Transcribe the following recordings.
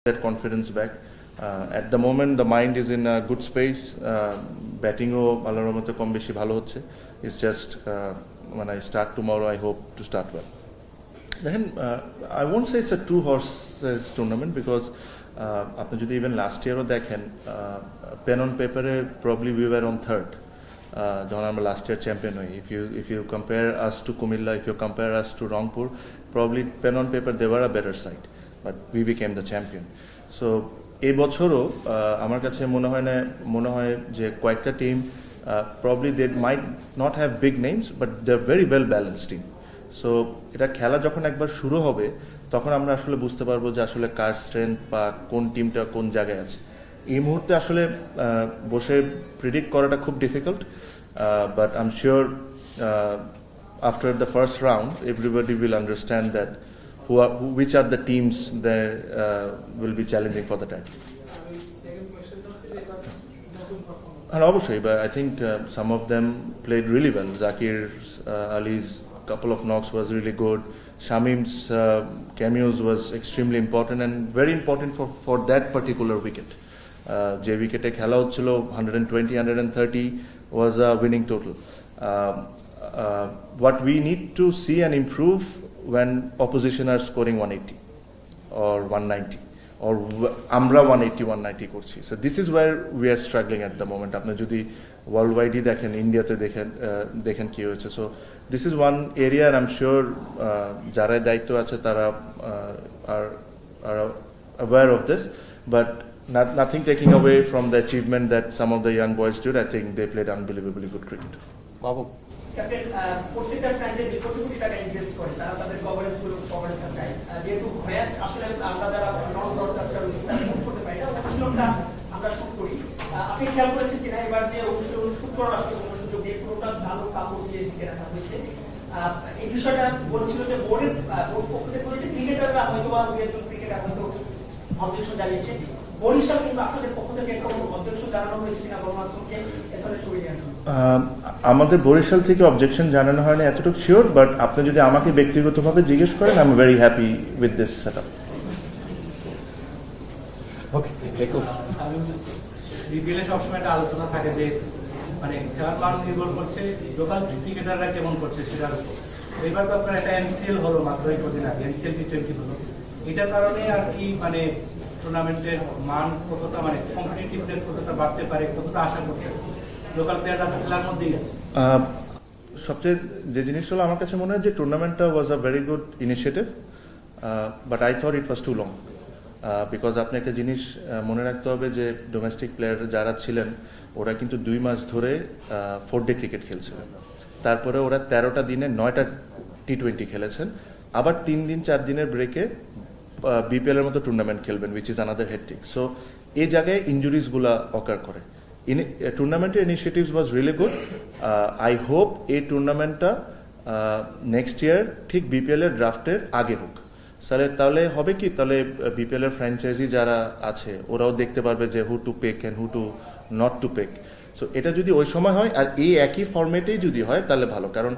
that confidence back. At the moment, the mind is in a good space. Batting ও আল্লাহর রহমতে কম বেশি ভালো হচ্ছে. It's just when I start tomorrow, I hope to start well. Then I won't say it's a two-horse tournament because আপনি যদি even last yearও দেখেন, pen on paper probably we were on third. যখন আমরা লাস্ট ইয়ার চ্যাম্পিয়ন হই, if you compare us to Kumilla, if you compare us to Rangpur, probably pen on paper they were a better side, but we became the champion. So এই বছরও আমার কাছে মনে হয় যে কয়েকটা team probably they might not have big names, but they're very well balanced team. So এটা খেলা যখন একবার শুরু হবে তখন আমরা আসলে বুঝতে পারবো যে আসলে কার স্ট্রেংথ বা কোন টিমটা কোন জায়গায় আছে. এই মুহূর্তে আসলে বসে প্রিডিক্ট করাটা খুব difficult, but I am sure after the first round everybody will understand that which are the teams that will be challenging for the title. And obviously, but I think some of them played really well. Zakir Ali's couple of knocks was really good. Shamim's cameos was extremely important and very important for that particular wicket. যে উইকেটে খেলা হচ্ছিল 120, 130 was a winning total. What we need to see and improve when opposition are scoring 180 or 190 or আমরা 180, 190 করছি. So this is where we are struggling at the moment. আপনি যদি world ওয়াইডই দেখেন, ইন্ডিয়াতে দেখেন কি হয়েছে. So this is one area and I'm sure যারা দায়িত্ব আছে তারা are aware of this, but nothing taking away from the achievement that some of the young boys did. I think they played unbelievably good cricket. Babu captain, প্রত্যেকটা franchise যে কোটি কোটি টাকা invest করে তারা তাদের কভারেজটা চায়, যেহেতু ম্যাচ আসলে আমরা যারা নন ব্রডকাস্টার রয়েছি তারা শুট করতে পারি না, অনুশীলনটা আমরা শুট করি. আপনি খেয়াল করেছেন কিনা এবার যে অনুশীলন শুট করার আসলে কোনো সুযোগ নেই, পুরোটা ভালো কাপড় দিয়ে ঢেকে রাখা হয়েছে. এই বিষয়টা বলছিল যে বোর্ড পক্ষ থেকে বলেছে ক্রিকেটাররা হয়তো বা দু একজন ক্রিকেটার হয়তো অবজেকশন জানিয়েছে. বরিশাল কিংবা আপনাদের পক্ষ থেকে কোনো অবজেকশন জানানো হয়েছে কিনা গণমাধ্যমকে এখানে ছড়িয়ে দেওয়ার জন্য? আমাদের বরিশাল থেকে অবজেকশন জানানো হয়নি এতটুকু শিওর, বাট আপনি যদি আমাকে ব্যক্তিগতভাবে জিজ্ঞেস করেন, I am very happy with this setup. Okay, দেখো বিপিএলে সবসময় একটা আলোচনা থাকে যে মানে খেলার মান নির্ভর করছে লোকাল ক্রিকেটাররা কেমন করছে সেটার উপর. এবার তো আপনার একটা এনসিএল হলো মাত্র কদিন আগে, এনসিএল টি20 হলো. এটার কারণে আর কি মানে টুর্নামেন্টের মান কতটা মানে কম্পিটিটিভনেস কতটা বাড়তে পারে, কতটা আশা করছেন লোকাল প্লেয়াররা খেলার মধ্যেই আছে? সবচেয়ে যে জিনিস হলো আমার কাছে মনে হয় যে টুর্নামেন্টটা was a very good initiative, but I thought it was too long. Because আপনি একটা জিনিস মনে রাখতে হবে যে ডোমেস্টিক প্লেয়ার যারা ছিলেন ওরা কিন্তু 2 মাস ধরে 4 ডে ক্রিকেট খেলছিলেন. তারপরে ওরা 13টা দিনে 9টা টি20 খেলেছেন, আবার 3 দিন 4 দিনের ব্রেকে বিপিএল এর মতো টুর্নামেন্ট খেলবেন, which is another hectic. So এই জায়গায় ইনজুরিজগুলা অকার করে. টুর্নামেন্টের initiatives was really good. I hope এই টুর্নামেন্টটা নেক্সট ইয়ার ঠিক বিপিএল এর ড্রাফটের আগে হোক. তাহলে হবে কি, তাহলে বিপিএল এর ফ্র্যাঞ্চাইজি যারা আছে ওরাও দেখতে পারবে যে who to pick and who to not to pick. So এটা যদি ওই সময় হয় আর এই একই ফরম্যাটেই যদি হয় তাহলে ভালো, কারণ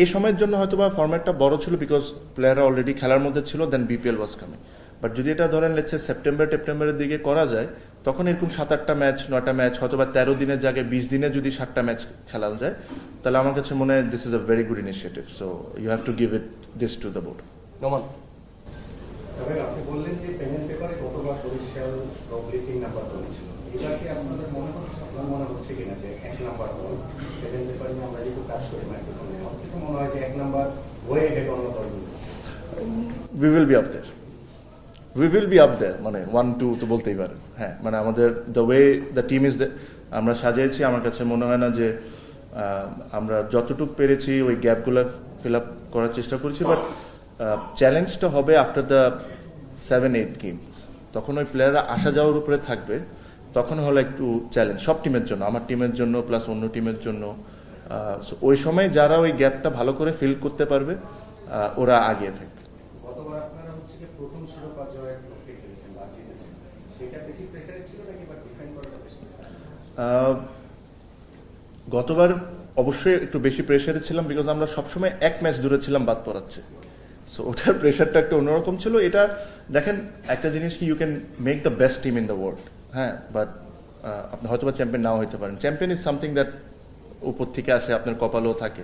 এই সময়ের জন্য হয়তো বা ফরম্যাটটা বড় ছিল বিকজ প্লেয়াররা অলরেডি খেলার মধ্যে ছিল, দেন বিপিএল ওয়াজ কামিং. বাট যদি এটা ধরেন লেটসে সেপ্টেম্বরের দিকে করা যায়, তখন এরকম 7-8টা ম্যাচ 9টা ম্যাচ হয়তো বা 13 দিনের জায়গায় 20 দিনে যদি 7টা ম্যাচ খেলা যায়, তাহলে আমার কাছে মনে হয় this is a very good initiative. So you have to give it this to the board. Noman তবে আপনি বললেন যে পেমেন্ট পেপারে গতবার বরিশাল প্রবলি 3 নাম্বার দল ছিল, এটা কি আপনাদের আপনার মনে হচ্ছে কিনা যে 1 নাম্বার দল পেমেন্ট পেপারে আমরা যেহেতু কাজ করি মাইক্রোফোনে, আমার মনে হয় যে 1 নাম্বার ওয়ে হেড অন্য দলগুলো? We will be up there, we will be up there, মানে 1-2 তো বলতেই পারেন. হ্যাঁ, মানে আমাদের the way the team is আমরা সাজিয়েছি, আমার কাছে মনে হয় না যে আমরা যতটুকু পেরেছি ওই গ্যাপগুলো ফিল আপ করার চেষ্টা করেছি. বাট চ্যালেঞ্জটা হবে আফটার দ্য 7-8 গেমস, তখন ওই প্লেয়াররা আসা যাওয়ার উপরে থাকবে, তখন হলো একটু চ্যালেঞ্জ সব টিমের জন্য, আমার টিমের জন্য প্লাস অন্য টিমের জন্য. ওই সময় যারা ওই গ্যাপটা ভালো করে ফিল করতে পারবে ওরা আগিয়ে থাকবে. গতবার আপনারা হচ্ছে কি প্রথম শিরোপা জয়ের লক্ষ্যে খেলেছেন বা জিতেছেন, সেটা বেশি প্রেসারে ছিল নাকি বা ডিফেন্ড করাটা বেশি? গতবার অবশ্যই একটু বেশি প্রেসারে ছিলাম বিকজ আমরা সবসময় 1 ম্যাচ দূরে ছিলাম বাদ পড়াচ্ছে. সো ওটার প্রেশারটা একটা অন্যরকম ছিল। এটা দেখেন একটা জিনিস কি, you can make the best team in the world, হ্যাঁ, বাট আপনি হয়তো বা চ্যাম্পিয়ন নাও হতে পারেন। চ্যাম্পিয়ন ইজ সামথিং দ্যাট উপর থেকে আসে, আপনার কপালও থাকে,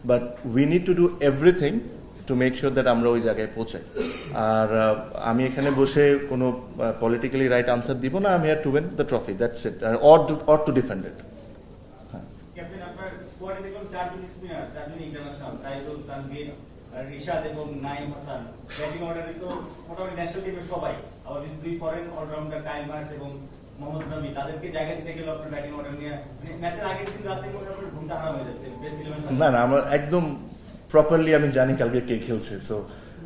but we need to do everything to make sure that আমরা ওই জায়গায় পৌঁছাই। আর আমি এখানে বসে কোনো পলিটিক্যালি রাইট আনসার দিব না। আমি আর to win the trophy, that's it, or to defend it. Captain, আপনার স্কোয়াডে দেখুন 4 জন স্পিনার, 4 জন ইন্টারন্যাশনাল, তাইজুল, তানভীর, রিশাদ এবং নাইম হাসান। ব্যাটিং অর্ডারে তো মোটামুটি ন্যাশনাল টিমের সবাই, আবার যদি 2 ফরেন অলরাউন্ডার কাইম মার্স এবং মোহাম্মদ নামি, তাদেরকে জায়গা দিতে গেলে আপনার ব্যাটিং অর্ডার নিয়ে মানে ম্যাচের আগের দিন রাতে মনে হয় আপনার ঘুমটা হারাম হয়ে যাচ্ছে। বেস্ট ইলেভেন না না, আমার একদম প্রপারলি আমি জানি কালকে কে খেলছে, সো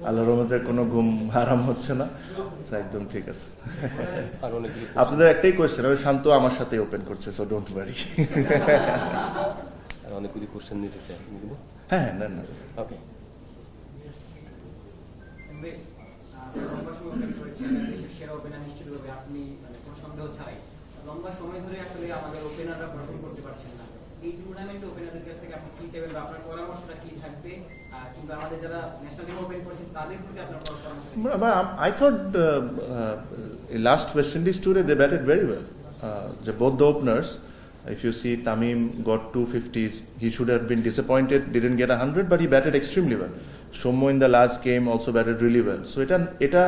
আল্লাহর রহমতে কোনো ঘুম আরাম হচ্ছে না, So, একদম ঠিক আছে। আর অনেকগুলি আপনাদের একটাই কোয়েশ্চেন, ওই শান্ত আমার সাথে ওপেন করছে, সো ডোন্ট ওয়ারি। আর অনেকগুলি কোশ্চেন নিতে চাই, নিব। হ্যাঁ হ্যাঁ, না না, ওকে। লম্বা সময় ওপেন করেছেন, দেশের সেরা ওপেনার নিশ্চিত হবে আপনি, মানে কোনো সন্দেহ ছাড়াই। লম্বা সময় ধরে আসলে আমাদের ওপেনাররা পারফর্ম করতে পারছেন না। এই টুর্নামেন্টে ওপেনারদের কাছ থেকে আপনি কি চাইবেন বা আপনার পরামর্শটা কি থাকবে, কিংবা আমাদের যারা ন্যাশনাল টিম ওপেন করেছেন তাদের প্রতি আপনার পরামর্শ কি? I thought last West Indies tour they batted very well. Both the openers, if you see Tamim got 250s, he should have been disappointed, didn't get 100, but he batted extremely well. Somo in the last game also batted really well. So এটা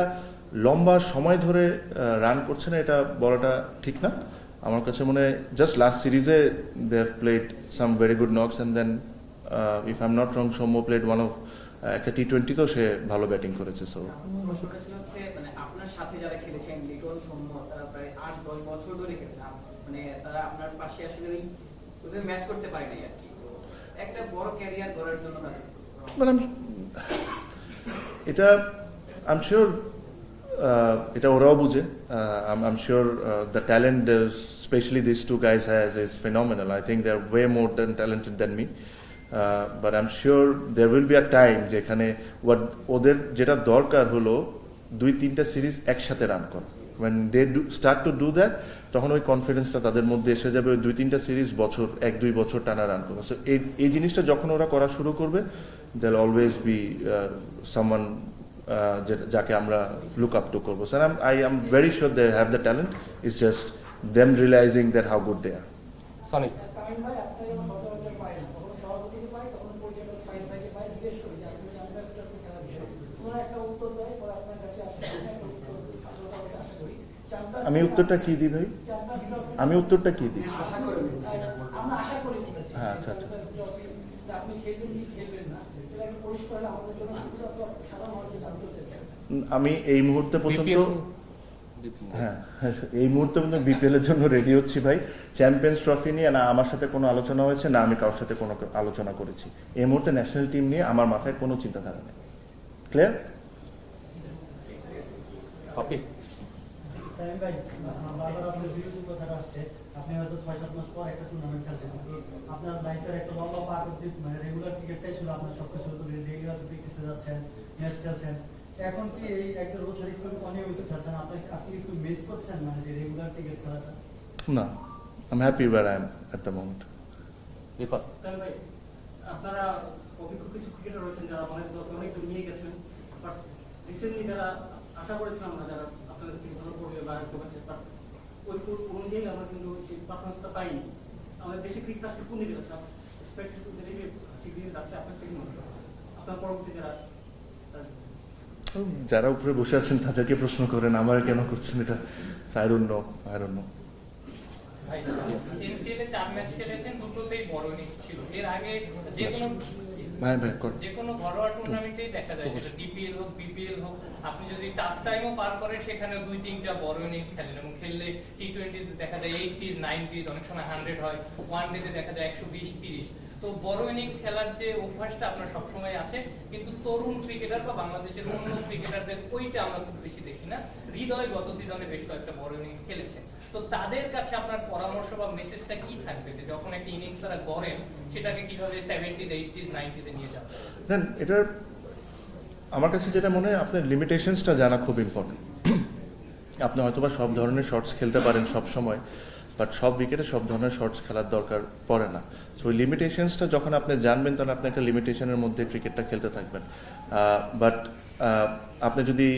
লম্বা সময় ধরে run করছে না, এটা বলাটা ঠিক না। আমার কাছে মনে হয় জাস্ট লাস্ট সিরিজে they have played some very good knocks, and then if I am not wrong সোমো প্লেড ওয়ান অফ একটা টি-20তেও সে ভালো ব্যাটিং করেছে। সো প্রশ্নটা ছিল হচ্ছে মানে আপনার সাথে যারা খেলেছেন, লিটন, সৌম্য, তারা প্রায় 8-10 বছর ধরে খেলছে, মানে তারা আপনার পাশে আসলে ওইভাবে ম্যাচ করতে পারে নাই আর কি। তো একটা বড় ক্যারিয়ার গড়ার জন্য তাদের মানে এটা আই এম শিওর এটা ওরাও বুঝে। I am sure the talent specially this two guys has is phenomenal. I think they are way more than talented than me, but I am sure there will be a time যেখানে ওদের যেটা দরকার হলো 2-3টা series একসাথে run করা। when they start to do that, তখন ওই কনফিডেন্সটা তাদের মধ্যে এসে যাবে, ওই 2-3টা সিরিজ বছর 1-2 বছর টানা রান করা। সো এই জিনিসটা যখন ওরা করা শুরু করবে, দেয়ার অলওয়েজ বি সামওয়ান যাকে আমরা লুক আপ টু করবো। Sir I am very sure they have the talent, it's just them realizing that how good they are. Sunny, Tamim ভাই, আপনি যখন সচরাচর পাই না, তখন সভাপতিকে পাই, তখন পরিচালক ফাইন ভাইকে পাই, জিজ্ঞেস করি যে আপনি চ্যাম্পিয়ন্স ট্রফি খেলার বিষয়ে ওনারা একটা উত্তর দেয়, পরে আপনার কাছে আসে, একটা উত্তর আসলে আশা করি। আমি উত্তরটা কি দিই ভাই? চ্যাম্পিয়ন্স ট্রফি আমি উত্তরটা কি দিই? আমরা আশা করি বলেছি হ্যাঁ, আচ্ছা, আচ্ছা। যে আপনি খেলবেন কি খেলবেন না, এটা একটা পরিষ্কার হলে আমাদের জন্য সাধারণ মানুষ জানতে চাই। আমি এই মুহূর্তে পর্যন্ত হ্যাঁ এই মুহূর্তে পর্যন্ত বিপিএল এর জন্য রেডি হচ্ছি ভাই। চ্যাম্পিয়ন্স ট্রফি নিয়ে না আমার সাথে কোনো আলোচনা হয়েছে, না আমি কারোর সাথে কোনো আলোচনা করেছি। এই মুহূর্তে ন্যাশনাল টিম নিয়ে আমার মাথায় কোনো চিন্তাধারা নেই। ক্লিয়ার? কপি। তামিম ভাই, বারবার আপনার বিরোধী কথাটা আসছে, আপনি হয়তো 6-7 মাস পর একটা টুর্নামেন্ট খেলছেন, কিন্তু আপনার লাইফের একটা লম্বা পার্ট অব্দি মানে রেগুলার ক্রিকেটটাই ছিল আপনার সবকিছু, রেগুলার প্র্যাকটিসে যাচ্ছেন, ম্যাচ খেলছেন। এখন কি এই একটা বছর একটু অনিয়মিত খেলছেন, আপনি একটু মিস করছেন মানে যে রেগুলার ক্রিকেট খেলাটা? না, I am happy where I am at the moment. বিপদ। তাহলে ভাই, আপনারা অভিজ্ঞ কিছু ক্রিকেটার রয়েছেন যারা অনেক দূর নিয়ে গেছেন, বাট রিসেন্টলি যারা আশা করেছিলাম না, যারা আপনাদের থেকে ভালো করবে বা একটু কাছে, বাট ওই অনুযায়ী আমরা কিন্তু সেই পারফরমেন্সটা পাইনি। আমাদের দেশে ক্রিকেট আসলে কোন দিকে যাচ্ছে, এক্সপেক্টেড যেদিকে ঠিক দিকে যাচ্ছে, আপনার থেকে মনে হয় আপনার পরবর্তী যারা উপরে বসে আছেন তাদেরকে প্রশ্ন করেন, আমার কেন করছেন এটা? I don't know. ভাই, এনসিএল এ 4 ম্যাচ খেলেছেন, দুটোতেই বড় ইনিংস ছিল। এর আগে যে কোনো ঘরোয়া টুর্নামেন্টেই দেখা যায়, সেটা ডিপিএল হোক বিপিএল হোক, আপনি যদি টাফ টাইমও পার করেন সেখানে 2-3টা বড় ইনিংস খেলেন, এবং খেললে টি-20তে দেখা যায় 80s 90s, অনেক সময় 100 হয়, ওয়ান ডেতে দেখা যায় 120-30। তো বড় ইনিংস খেলার যে অভ্যাসটা আপনার সবসময় আছে, কিন্তু তরুণ ক্রিকেটার বা বাংলাদেশের অন্য ক্রিকেটারদের ওইটা আমরা খুব বেশি দেখি না। হৃদয় গত সিজনে বেশ কয়েকটা বড় ইনিংস খেলেছে, তো তাদের কাছে আপনার পরামর্শ বা মেসেজটা কি থাকবে যে যখন একটা ইনিংস তারা গড়েন সেটাকে কিভাবে 70s 80s 90s এ নিয়ে যাবে? দেন এটার আমার কাছে যেটা মনে হয়, আপনার লিমিটেশনসটা জানা খুব ইম্পর্টেন্ট। আপনি হয়তোবা সব ধরনের শটস খেলতে পারেন সব সময়, বাট সব উইকেটে সব ধরনের শর্টস খেলার দরকার পড়ে না। সো ওই লিমিটেশনসটা যখন আপনি জানবেন তখন আপনি একটা লিমিটেশনের মধ্যে ক্রিকেটটা খেলতে থাকবেন। বাট আপনি যদি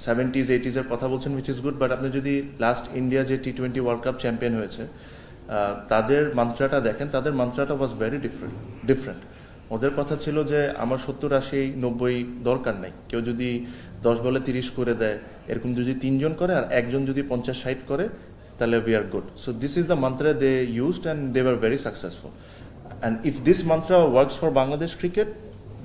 70s 80s কথা বলছেন, উইচ ইজ গুড, বাট আপনি যদি লাস্ট ইন্ডিয়া যে T20 ওয়ার্ল্ড কাপ চ্যাম্পিয়ন হয়েছে তাদের মান্ত্রাটা দেখেন, তাদের মান্ত্রাটা ওয়াজ ভেরি ডিফারেন্ট। ওদের কথা ছিল যে আমার 70, 80, 90 দরকার নাই, কেউ যদি 10 বলে 30 করে দেয়, এরকম যদি 3 জন করে আর একজন যদি 50, 60 করে, তাহলে we are good. So this is the mantra they used and they were very successful. And if this mantra works for Bangladesh cricket,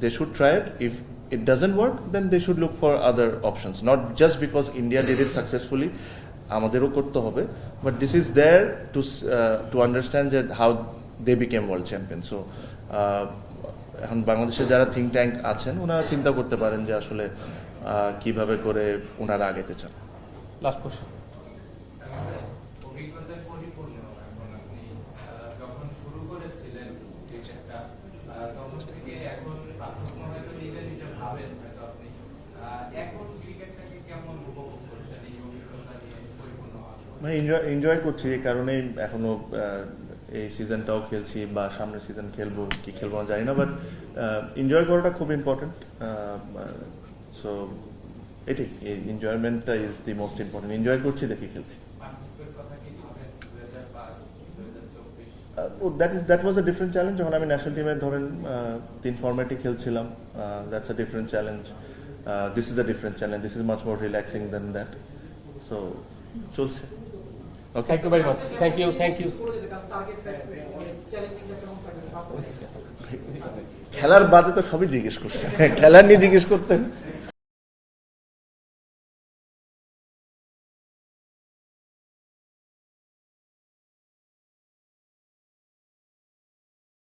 they should try it. If it doesn't work, then they should look for other options. Not just because India did it successfully, আমাদেরও করতে হবে, but this is there to understand that how they became world champions. So এখন বাংলাদেশে যারা think tank আছেন ওনারা চিন্তা করতে পারেন যে আসলে কিভাবে করে ওনারা আগাতে চান। Last question. অভিজ্ঞতায় পরিপূর্ণ এখন আপনি যখন শুরু করেছিলেন ক্রিকেটটা তখন থেকে এখন পার্থক্য হয়তো নিজে নিজে ভাবেন হয়তো আপনি এখন ক্রিকেটটাকে কেমন উপভোগ করছেন এই অভিজ্ঞতা নিয়ে পরিপূর্ণ হওয়ার? এনজয় করছি, এই কারণেই এখনো এই সিজনটাও খেলছি, বা সামনের সিজন খেলবো কি খেলবো না জানি না, বাট এনজয় করাটা খুব ইম্পর্টেন্ট। সো এটাই, এই এনজয়মেন্টটা is the most important. Enjoy করছি দেখি খেলছি। That was a different challenge. যখন আমি ন্যাশনাল টিমে ধরেন 3 ফরম্যাটে খেলছিলাম, that's a different challenge. This is a different challenge, this is much more relaxing than that. So চলছে। Okay, thank you very much. Thank you. খেলার বাদে তো সবই জিজ্ঞেস করছেন, খেলার নিয়ে জিজ্ঞেস করতেন।